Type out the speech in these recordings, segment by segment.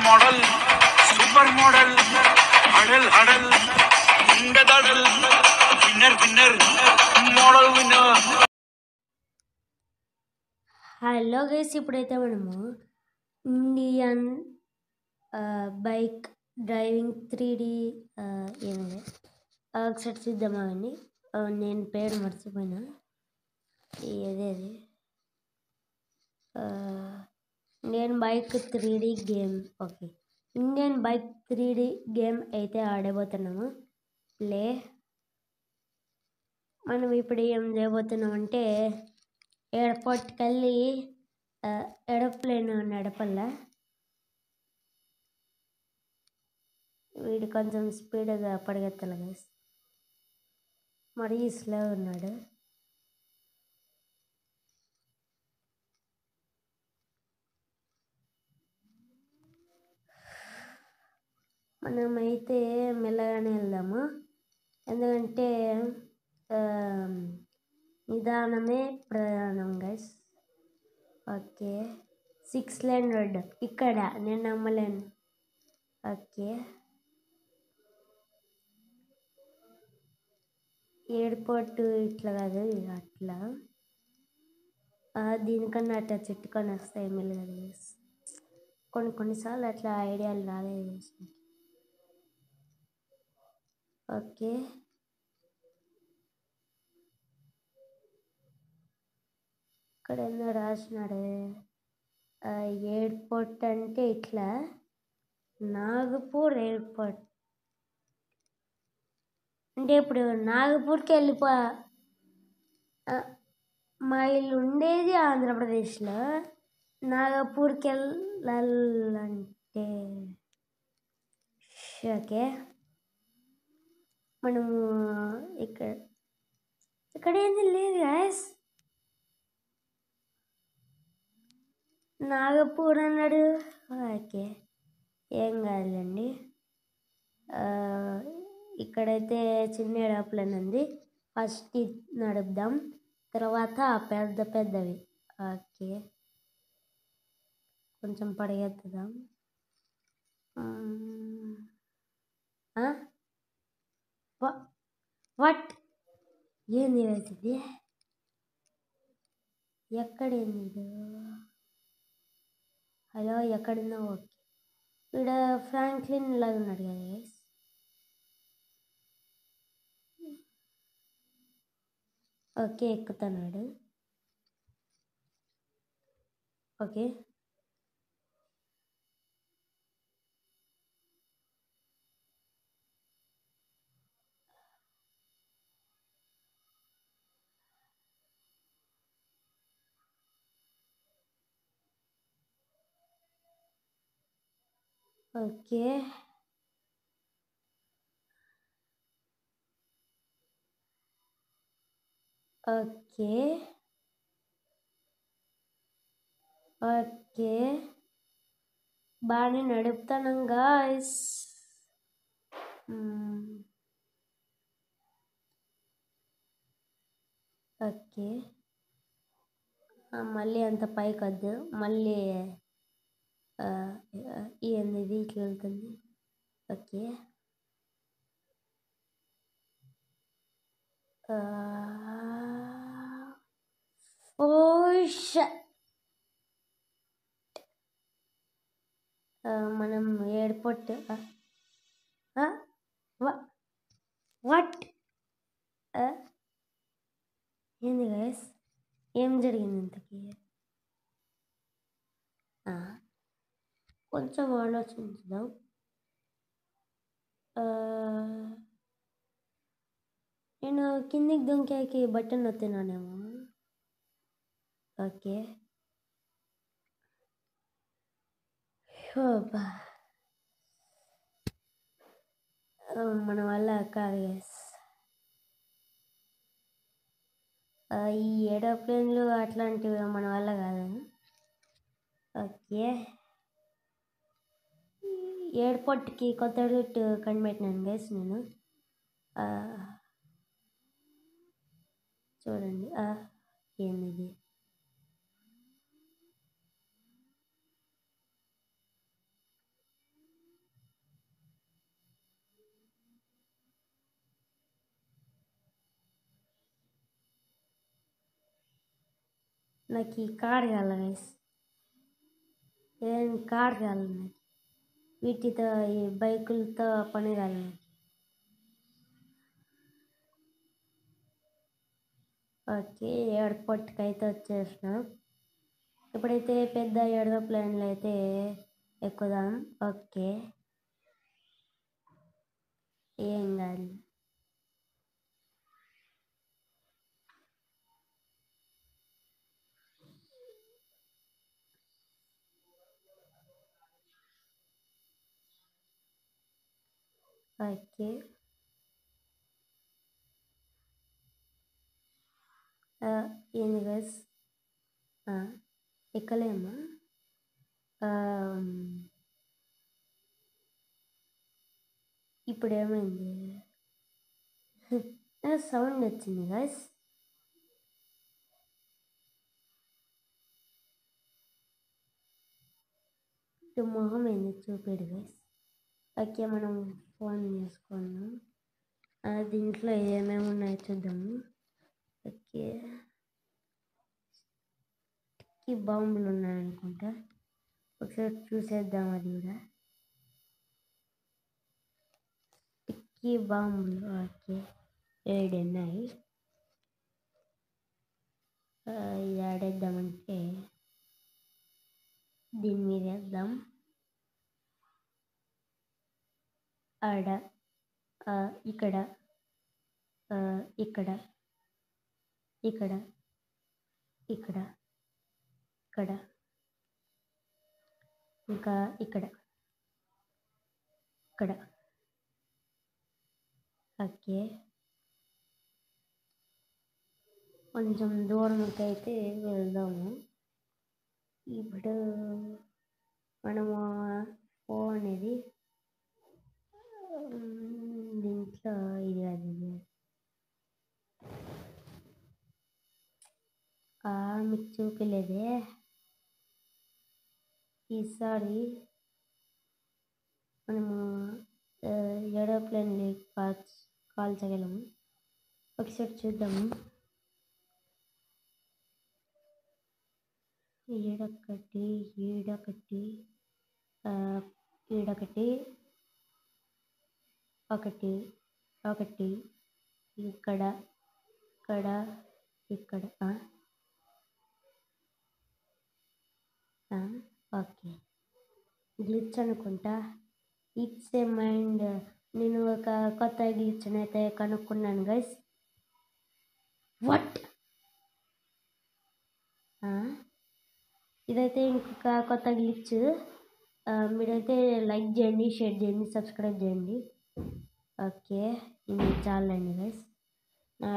Model super model హడల్ హడల్ ఉండదడల్ winner winner model winner. Hello guys, ఇప్పుడైతే మనము ఇండియన్ బైక్ డ్రైవింగ్ 3D ఏమైంది ఒకసారి చూద్దామా అండి. నేను పేరు మర్చిపోయినా, ఏదేది Indian bike 3D game. Okay, Indian bike 3D game అయితే ఆడబోతున్నాము. ప్లే. మనం ఇప్పుడు ఏం చేయబోతున్నామంటే ఎయిర్పోర్ట్కి వెళ్ళి ఏరోప్లేన్ నడపల్లా. వీడు కొంచెం స్పీడ్గా పరిగెత్తాలి గైస్, మరీ స్లో ఉన్నాడు. మనమైతే మెల్లగానే వెళ్దాము, ఎందుకంటే నిదానమే ప్రధానం గైస్. ఓకే, 6 లేన్ రోడ్ ఇక్కడ, నేను నమ్మలేను. ఓకే, ఎయిర్పోర్ట్ ఇట్లా కాదు, అట్లా దీనికన్నా అట్లా చెట్టుకొని వస్తాయి మెల్లగా గైస్. కొన్నిసార్లు అట్లా ఐడియాలు రాలేదు. ఓకే, ఇక్కడ ఏందో రాసినాడు, ఎయిర్పోర్ట్ అంటే ఇట్లా నాగపూర్ ఎయిర్పోర్ట్ అంటే ఇప్పుడు నాగపూర్కి వెళ్ళిపో. మా ఇల్లు ఉండేది ఆంధ్రప్రదేశ్లో, నాగపూర్కి వెళ్ళాలంటే ఓకే. మనము ఇక్కడ ఏంది లేదు గాయస్, నాగపూర్ అన్నాడు. ఓకే, ఏం కాదులేండి. ఇక్కడైతే చిన్న ఏరోప్లేన్ ఉంది, ఫస్ట్ నడుపుదాం, తర్వాత పెద్ద పెద్దవి. ఓకే, కొంచెం పరిగెత్తుదాం. వాట్ ఏంది ఇది, ఎక్కడేంది? హలో, ఎక్కడున్నా? ఓకే, ఇక్కడ ఫ్రాంక్లిన్ లాగా ఉన్నాడు కదా గైస్. ఓకే, ఎక్కుతున్నాడు. ఓకే, ఓకే, ఓకే, ఓకే, బాగానే నడుపుతాను గాయస్. ఓకే, మళ్ళీ అంత పైకి వద్దు, మళ్ళీ ఏంది ఇట్లా వెళ్తుంది. ఓకే, మనం ఎయిర్పోర్ట్ వాట్ ఏంది గైస్, ఏం జరిగింది ఇంతకీ? కొంచెం ఆలోచించుదాం. నేను కిందికి దుంకాకి బటన్ నొత్తినానేమో. ఓకే, మన వల్ల కాదు గైస్, ఈ ఏరోప్లేన్లు అట్లాంటివి మన వల్ల కాదు. ఓకే, ఎయిర్పోర్ట్కి కొత్త రూట్ కనిపెట్టినాను గైస్ నేను. చూడండి, ఏంది నాకు ఈ కార్ కావాలి గైస్. ఏదైనా కార్ కావాలి నాకు. వీటితో ఈ బైకులతో పని కావాలి నాకు. ఓకే, ఎయిర్పోర్ట్కి అయితే వచ్చేసిన. ఇప్పుడైతే పెద్ద ఏరోప్లేన్లు అయితే ఎక్కుదాం. ఓకే, ఏం కాదు. ఓకే, ఏంది గైస్, ఎక్కలేమా? ఇప్పుడు ఏమైంది? సౌండ్ వచ్చింది గైస్. ఇటు మొహం ఏంది చూపిడు గైస్. ఓకే, మనం ఫోన్ చేసుకున్నాం. దీంట్లో ఏమేమి ఉన్నాయో చూద్దాము. ఓకే, ఈ బాంబులు ఉన్నాయనుకుంటా. ఒకసారి చూసేద్దాం అది కూడా. టిక్కీ బాంబులు. ఓకే, 7 ఉన్నాయి. ఇది ఆడేద్దామంటే దీని మీద వేద్దాం. ఆడ, ఇక్కడ, ఇక్కడ, ఇక్కడ, ఇక్కడ, ఇక్కడ, ఇంకా ఇక్కడ, ఇక్కడ. ఓకే, కొంచెం దూరంకి అయితే వెళ్దాము. ఇప్పుడు మనము ఫోన్ ఇది దీంట్లో ఇది అది మీకు చూపిలేదే. ఈసారి మనము ఏరోప్లేన్ని కాల్చగలము. ఒకసారి చూద్దాము. ఈడొకటి, ఈడొకటి, ఈడొకటి, ఒకటి, ఒకటి, ఇక్కడ, ఇక్కడ, ఇక్కడ. ఓకే, గ్లిచ్ అనుకుంటా. It's a mind. నేను ఒక కొత్త గ్లిచ్ని అయితే కనుక్కున్నాను గైస్. వాట్? ఇదైతే ఇంకొక కొత్త గ్లిచ్. మీరైతే లైక్ చేయండి, షేర్ చేయండి, సబ్స్క్రైబ్ చేయండి. ఓకే, ఇది చాలండి గైస్.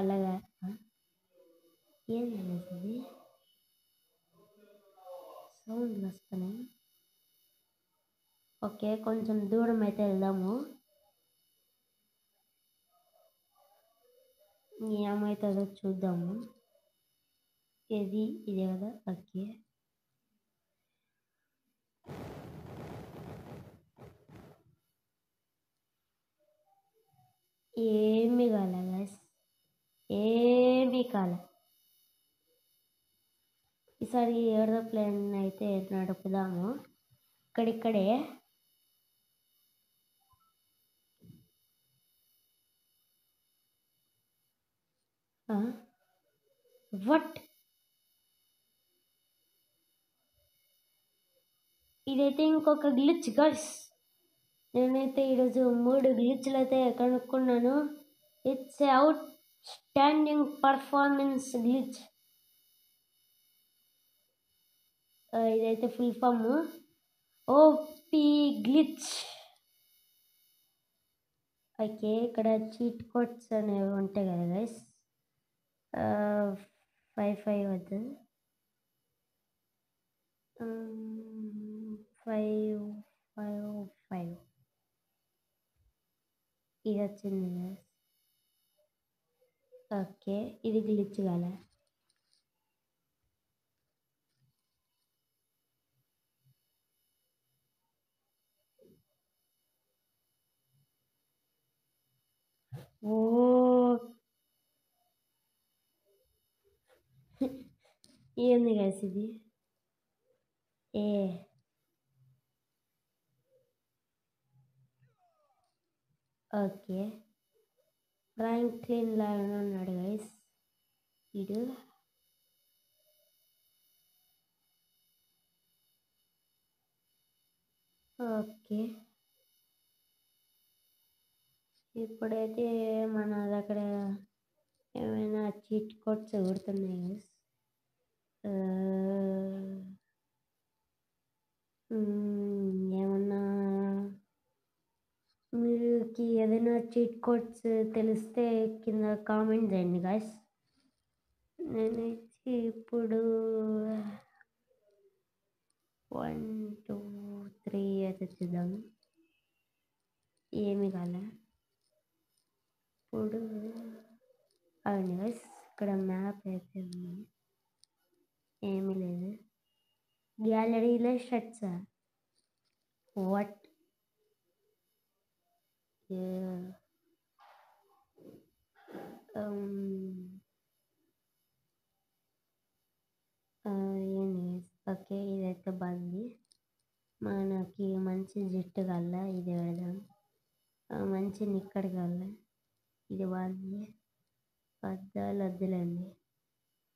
అలాగా ఏం చేస్తుంది? సౌండ్లు వస్తున్నాయి. ఓకే, కొంచెం దూరం అయితే వెళ్దాము. ఏమవుతుందో చూద్దాము. ఇదే కదా. ఓకే, ఏమి కాలే గైస్, ఏమి కాలే. ఈసారి ఏరోప్లేన్ అయితే నడుపుదాము. ఇక్కడిక్కడే. వాట్? ఇదైతే ఇంకొక గ్లిచ్ గైస్. నేనైతే ఈరోజు 3 గ్లిచ్లు అయితే కనుక్కున్నాను. It's outstanding performance glitch. ఇదైతే full form OP glitch. Okay, ఇక్కడ చీట్ కోడ్స్ అనేవి ఉంటాయి కదా గైస్. 5 వద్దు, 5 ఇది వచ్చింది గైస్. ఓకే, ఇది గ్లిచ్ కాలే. ఓ ఏంది గైస్ ఇది? ఏ ఓకే, ఫ్రాంక్లిన్ లాగా ఉన్నాడు గైస్ వీడు. ఓకే, ఇప్పుడైతే మన దగ్గర ఏమైనా చీట్ కోడ్స్ కొడుతున్నాయి గైస్. ఏమన్నా మీకు ఏదైనా చీట్ కోడ్స్ తెలిస్తే కింద కామెంట్ చేయండి గాయస్. నేనైతే ఇప్పుడు 1 2 3 అయితే చూద్దాము. ఏమి కాలే. ఇప్పుడు అవును గాయస్, ఇక్కడ మ్యాప్ అయితే ఉంది, ఏమీ లేదు. గ్యాలరీలో షర్ట్సా? వాట్? ఏంది? ఓకే, ఇదైతే బాగుంది. మనకి మంచి జుట్టు కల్ల ఇది పెడదాం. మంచి నిక్కర్ కల్ల ఇది బాగుంది. అద్దాలు వద్దులేండి.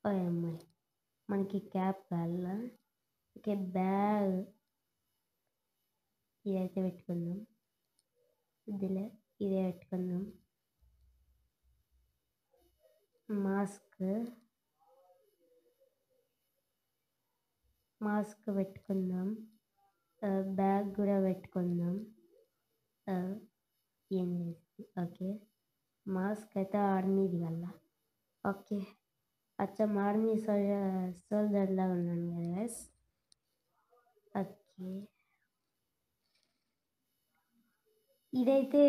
ఓ అమ్మాయి, మనకి క్యాప్ కల్ల. ఓకే, బ్యాగ్ ఇదైతే పెట్టుకుందాం. వద్దులే, ఇదే పెట్టుకుందాం. మాస్క్ పెట్టుకుందాం. బ్యాగ్ కూడా పెట్టుకుందాం. ఏం చేస్తుంది? ఓకే, మాస్క్ అయితే ఆర్మీది కల్లా. ఓకే, అచ్చా ఆర్మీ సోల్జర్ లాగా ఉన్నాను కదా గైస్. ఓకే, ఇదైతే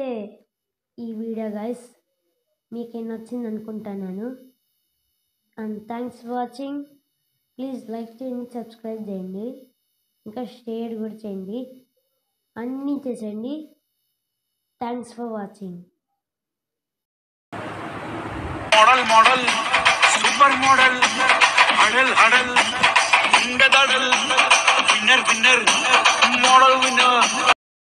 ఈ వీడియో గైస్ మీకు నచ్చింది అనుకుంటున్నాను. And thanks for watching. Please like చేయండి, సబ్స్క్రైబ్ చేయండి, ఇంకా షేర్ కూడా చేయండి, అన్నీ చేసేయండి. Thanks for watching. Model model super model హడల్ హడల్ గుండె దడల్ విన్నర్ విన్నర్ మోడల్ విన్నర్.